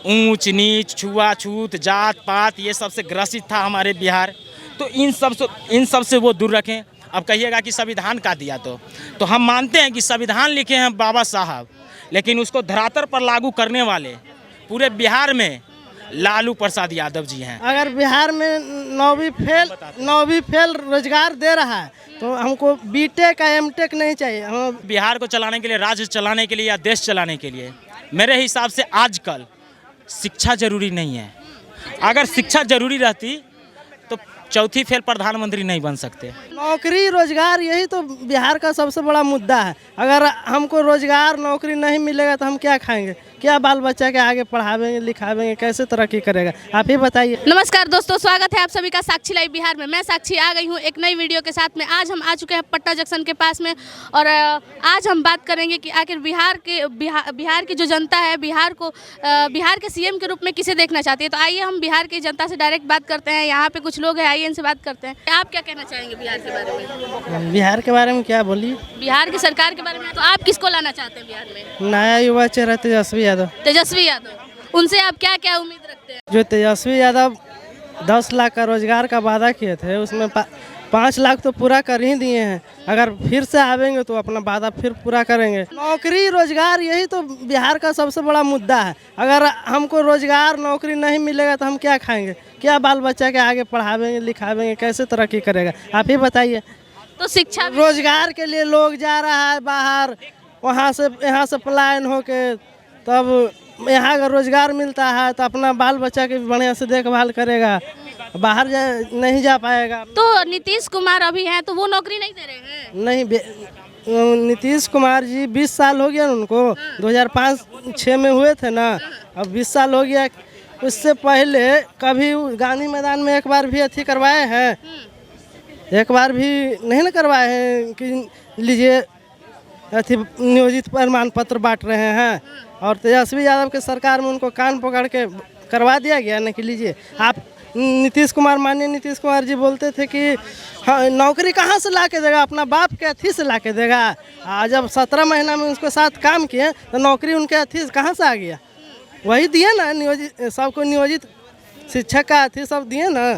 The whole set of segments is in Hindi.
ऊंच नीच, छुआछूत, जात पात ये सबसे ग्रसित था हमारे बिहार। तो इन सब से वो दूर रखें। अब कहिएगा कि संविधान का दिया तो हम मानते हैं कि संविधान लिखे हैं बाबा साहब, लेकिन उसको धरातल पर लागू करने वाले पूरे बिहार में लालू प्रसाद यादव जी हैं। अगर बिहार में 9वीं फेल रोजगार दे रहा है तो हमको बीटेक का एमटेक नहीं चाहिए। हम बिहार को चलाने के लिए, राज्य चलाने के लिए या देश चलाने के लिए मेरे हिसाब से आजकल शिक्षा जरूरी नहीं है। अगर शिक्षा जरूरी रहती तो चौथी फेल प्रधानमंत्री नहीं बन सकते। नौकरी रोजगार यही तो बिहार का सबसे बड़ा मुद्दा है। अगर हमको रोजगार नौकरी नहीं मिलेगा तो हम क्या खाएंगे, क्या बाल बच्चा के आगे पढ़ावेंगे लिखावेंगे, कैसे तरक्की करेगा, आप ही बताइए। नमस्कार दोस्तों, स्वागत है आप सभी का साक्षी लाइव बिहार में। मैं साक्षी आ गई हूँ एक नई वीडियो के साथ में। आज हम आ चुके हैं पटना जंक्शन के पास में और आज हम बात करेंगे कि आखिर बिहार की जो जनता है बिहार के सीएम के रूप में किसे देखना चाहती है। तो आइए हम बिहार की जनता से डायरेक्ट बात करते हैं। यहाँ पे कुछ लोग हैं, आइए इनसे बात करते हैं। आप क्या कहना चाहेंगे बिहार के बारे में? बिहार के बारे में क्या बोलिए? बिहार की सरकार के बारे में। तो आप किसको लाना चाहते हैं बिहार में? नया युवा चेहरा तेजस्वी यादव। तेजस्वी यादव, उनसे आप क्या क्या उम्मीद रखते हैं? जो तेजस्वी यादव 10 लाख का रोजगार का वादा किए थे उसमें 5 लाख तो पूरा कर ही दिए हैं। अगर फिर से आवेंगे तो अपना वादा फिर पूरा करेंगे। नौकरी रोजगार यही तो बिहार का सबसे बड़ा मुद्दा है। अगर हमको रोजगार नौकरी नहीं मिलेगा तो हम क्या खाएंगे, क्या बाल बच्चा के आगे पढ़ावेंगे लिखावेंगे, कैसे तरक्की करेगा, आप ही बताइए। तो शिक्षा रोजगार के लिए लोग जा रहा है बाहर, वहाँ से पलायन होके, तब यहाँ अगर रोजगार मिलता है तो अपना बाल बच्चा की बढ़िया से देखभाल करेगा, बाहर नहीं जा पाएगा। तो नीतीश कुमार अभी हैं तो वो नौकरी नहीं दे रहे हैं? नहीं, नीतीश कुमार जी 20 साल हो गया उनको। 2005-06 में हुए थे ना, अब 20 साल हो गया। उससे पहले कभी गांधी मैदान में एक बार भी अथी करवाए हैं? एक बार भी नहीं ना करवाए हैं कि लीजिए अथी नियोजित प्रमाण पत्र बांट रहे हैं। और तेजस्वी यादव के सरकार में उनको कान पकड़ के करवा दिया गया ना कि लीजिए आप। माननीय नीतीश कुमार जी बोलते थे कि हाँ, नौकरी कहाँ से ला के देगा, अपना बाप के अथी से ला के देगा। जब 17 महीना में उसके साथ काम किए तो नौकरी उनके अथी कहाँ से आ गया? वही दिए ना, नियोजित सबको नियोजित शिक्षक का अथी सब दिए ना।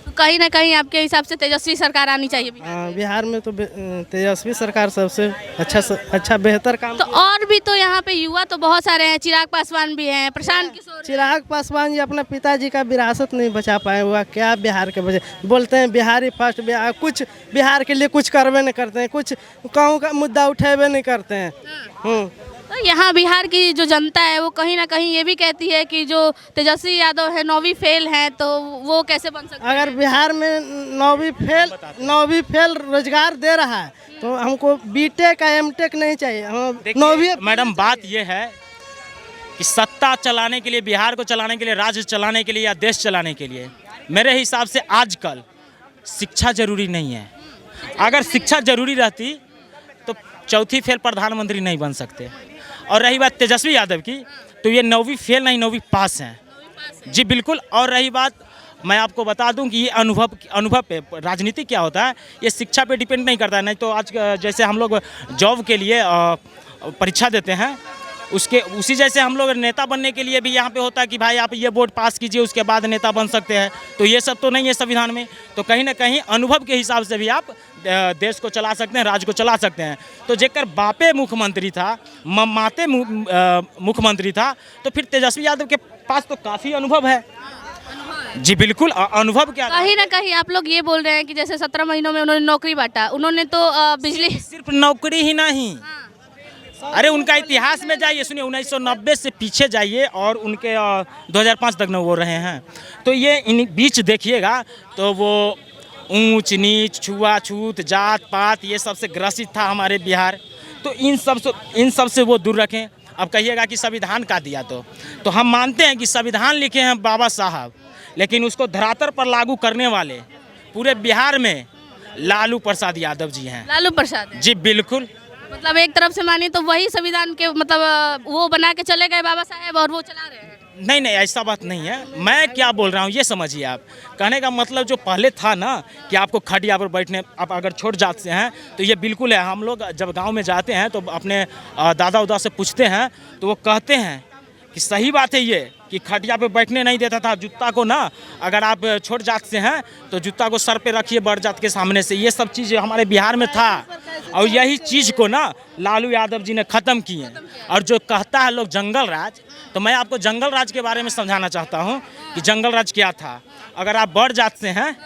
तो कहीं ना कहीं आपके हिसाब से तेजस्वी सरकार आनी चाहिए बिहार में तो तेजस्वी सरकार सबसे अच्छा बेहतर काम। तो और भी तो यहाँ पे युवा तो बहुत सारे हैं, चिराग पासवान भी हैं, प्रशांत किशोर। चिराग पासवान जी अपने पिताजी का विरासत नहीं बचा पाए हुआ, क्या बिहार के वजह बोलते हैं बिहारी फर्स्ट, कुछ बिहार के लिए कुछ करवे नहीं करते हैं, कुछ गाँव का मुद्दा उठेबे नहीं करते हैं। तो यहाँ बिहार की जो जनता है वो कहीं ना कहीं ये भी कहती है कि जो तेजस्वी यादव है 9वीं फेल हैं, तो वो कैसे बन सकते हैं? अगर बिहार में 9वीं फेल रोजगार दे रहा है तो हमको बीटेक का एमटेक नहीं चाहिए। मैडम बात ये है कि सत्ता चलाने के लिए, बिहार को चलाने के लिए, राज्य चलाने के लिए या देश चलाने के लिए मेरे हिसाब से आजकल शिक्षा जरूरी नहीं है। अगर शिक्षा जरूरी रहती तो चौथी फेल प्रधानमंत्री नहीं बन सकते। और रही बात तेजस्वी यादव की, तो ये 9वीं फेल नहीं 9वीं पास हैं जी, बिल्कुल। और रही बात, मैं आपको बता दूं कि ये अनुभव पे राजनीति क्या होता है, ये शिक्षा पे डिपेंड नहीं करता है। नहीं तो आज जैसे हम लोग जॉब के लिए परीक्षा देते हैं, उसी जैसे हम लोग नेता बनने के लिए भी यहाँ पे होता है कि भाई आप ये बोर्ड पास कीजिए उसके बाद नेता बन सकते हैं। तो ये सब तो नहीं है संविधान में। तो कहीं ना कहीं अनुभव के हिसाब से भी आप देश को चला सकते हैं, राज्य को चला सकते हैं। तो जेकर बापे मुख्यमंत्री था, माते मुख्यमंत्री था, तो फिर तेजस्वी यादव के पास तो काफ़ी अनुभव है जी, बिल्कुल। अनुभव क्या, कहीं ना कहीं आप लोग ये बोल रहे हैं कि जैसे 17 महीनों में उन्होंने नौकरी बांटा, उन्होंने तो बिजली सिर्फ नौकरी ही नहीं, अरे उनका इतिहास में जाइए, सुनिए 1990 से पीछे जाइए और उनके 2005 तक न वो रहे हैं। तो ये इन बीच देखिएगा तो वो ऊंच नीच, छुआछूत, जात पात ये सबसे ग्रसित था हमारे बिहार। तो इन सब से वो दूर रखें। अब कहिएगा कि संविधान का दिया तो हम मानते हैं कि संविधान लिखे हैं बाबा साहब, लेकिन उसको धरातल पर लागू करने वाले पूरे बिहार में लालू प्रसाद यादव जी हैं। लालू प्रसाद जी, बिल्कुल। मतलब एक तरफ से मानिए तो वही संविधान के मतलब वो बना के चले गए बाबा साहेब और वो चला रहे हैं। नहीं, ऐसा बात नहीं है। मैं क्या बोल रहा हूँ ये समझिए आप। कहने का मतलब जो पहले था ना कि आपको खटिया पर बैठने, आप अगर छोट जात से हैं तो ये बिल्कुल है। हम लोग जब गांव में जाते हैं तो अपने दादा उदा से पूछते हैं तो वो कहते हैं कि सही बात है ये कि खटिया पे बैठने नहीं देता था। जूता को ना अगर आप छोट जात से हैं तो जूता को सर पे रखिए बड़ जात के सामने से, ये सब चीज़ हमारे बिहार में था। और यही चीज़ को ना लालू यादव जी ने ख़त्म किए। और जो कहता है लोग जंगल राज, तो मैं आपको जंगल राज के बारे में समझाना चाहता हूँ कि जंगल राज क्या था। अगर आप बड़ जात से हैं,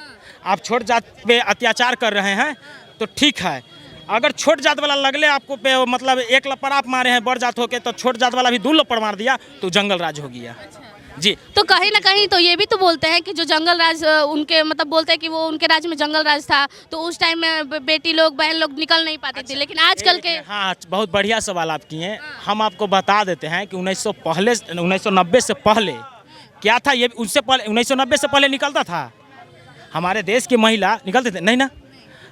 आप छोट जात पे अत्याचार कर रहे हैं तो ठीक है। अगर छोट जात वाला लगले आपको पे मतलब एक लपड़ आप मारे हैं बड़ जात होके, तो छोट जात वाला भी 2 लपड़ मार दिया तो जंगल राज हो गया। जी, तो कहीं ना कहीं तो ये भी तो बोलते हैं कि जो जंगल राज उनके मतलब बोलते हैं कि वो उनके राज में जंगल राज था, तो उस टाइम में बेटी लोग बहन लोग निकल नहीं पाती थी, लेकिन आजकल के हाँ, बहुत बढ़िया सवाल आप किए हैं। हम आपको बता देते हैं कि 1990 से पहले क्या था। ये उससे पहले 1990 से पहले निकलता था हमारे देश की महिला निकलते थे नहीं ना।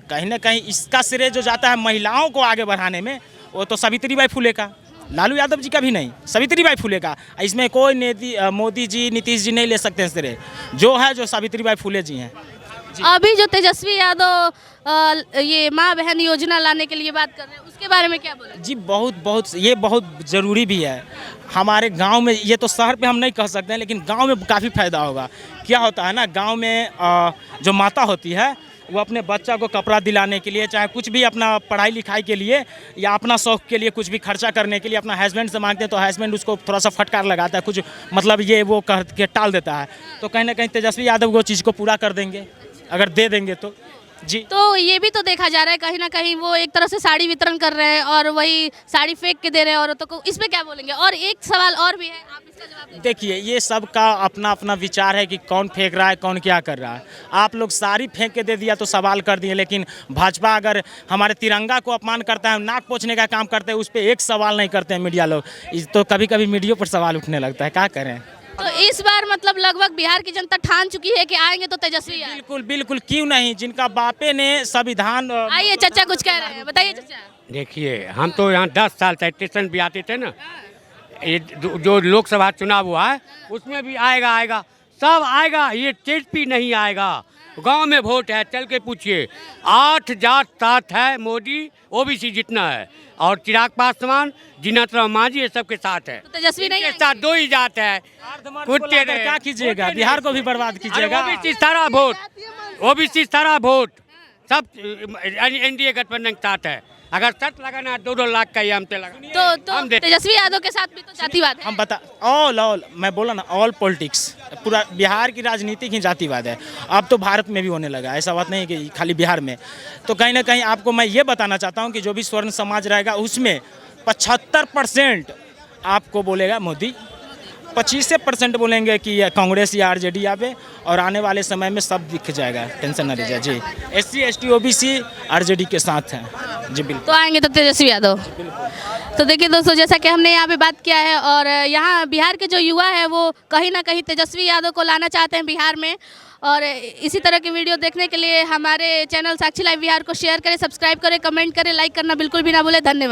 कहीं ना कहीं इसका श्रेय जो जाता है महिलाओं को आगे बढ़ाने में, वो तो सावित्रीबाई फुले का, लालू यादव जी का भी नहीं, सावित्रीबाई फुले का। इसमें कोई मोदी जी नीतीश जी नहीं ले सकते हैं श्रेय, जो है जो सावित्रीबाई फुले जी हैं। अभी जो तेजस्वी यादव ये माँ बहन योजना लाने के लिए बात कर रहे हैं, उसके बारे में क्या बोले? जी, बहुत ये बहुत ज़रूरी भी है हमारे गांव में। ये तो शहर पे हम नहीं कह सकते हैं, लेकिन गांव में काफ़ी फायदा होगा। क्या होता है ना, गांव में जो माता होती है वो अपने बच्चा को कपड़ा दिलाने के लिए, चाहे कुछ भी अपना पढ़ाई लिखाई के लिए या अपना शौक के लिए कुछ भी खर्चा करने के लिए अपना हस्बैंड से मांगते हैं, तो हस्बैंड उसको थोड़ा सा फटकार लगाता है, कुछ मतलब ये वो कह के टाल देता है। तो कहीं ना कहीं तेजस्वी यादव वो चीज़ को पूरा कर देंगे अगर दे देंगे तो। जी, तो ये भी तो देखा जा रहा है कहीं ना कहीं वो एक तरह से साड़ी वितरण कर रहे हैं और वही साड़ी फेंक के दे रहे हैं औरतों को, इस पे क्या बोलेंगे? और एक सवाल और भी है, आप इसका जवाब दीजिए। देखिए, ये सब का अपना अपना विचार है कि कौन फेंक रहा है, कौन क्या कर रहा है। आप लोग साड़ी फेंक के दे दिया तो सवाल कर दिए, लेकिन भाजपा अगर हमारे तिरंगा को अपमान करता है, नाक पोंछने का काम करते हैं, उस पर एक सवाल नहीं करते हैं मीडिया लोग। तो कभी कभी मीडिया पर सवाल उठने लगता है, क्या करें। तो इस बार मतलब लगभग बिहार की जनता ठान चुकी है कि आएंगे तो तेजस्वी यादव। बिल्कुल बिल्कुल, क्यों नहीं। जिनका बापे ने संविधान आइए चाचा कुछ कह रहे हैं, बताइए चाचा। देखिए, हम तो यहाँ 10 साल से स्टेशन भी आते थे ना, ये जो लोकसभा चुनाव हुआ है उसमें भी आएगा सब आएगा, ये टीडपी नहीं आएगा। गांव में वोट है, चल के पूछिए। 8 जात साथ है, मोदी ओबीसी जितना है, और चिराग पासवान, जीनत राम मांझी, ये सब के साथ है। तो तेजस्वी नहीं के साथ 2 ही जात है। कुत्ते क्या कीजिएगा, बिहार को भी बर्बाद कीजिएगा। ओबीसी सारा वोट सब एनडीए गठबंधन के साथ है। अगर शर्त लगाना है 2-2 लाख का, ये हम पे लगा तो तेजस्वी यादव के साथ भी तो जातिवाद है। हम बता ऑल मैं बोला ना, ऑल पॉलिटिक्स, पूरा बिहार की राजनीति ही जातिवाद है। अब तो भारत में भी होने लगा, ऐसा बात नहीं कि खाली बिहार में। तो कहीं ना कहीं आपको मैं ये बताना चाहता हूँ कि जो भी स्वर्ण समाज रहेगा उसमें 75% आपको बोलेगा मोदी, 25% बोलेंगे कि कांग्रेस या आरजेडी पे, और आने वाले समय में सब दिख जाएगा, टेंशन ना लीजिए। जी, SC ST OBC आरजेडी के साथ हैं। जी बिल्कुल, तो आएंगे तो तेजस्वी यादव। तो देखिए दोस्तों, जैसा कि हमने यहाँ पे बात किया है, और यहाँ बिहार के जो युवा है वो कहीं ना कहीं तेजस्वी यादव को लाना चाहते हैं बिहार में। और इसी तरह की वीडियो देखने के लिए हमारे चैनल साक्षी लाइव बिहार को शेयर करें, सब्सक्राइब करें, कमेंट करें, लाइक करना बिल्कुल भी ना भूलें। धन्यवाद।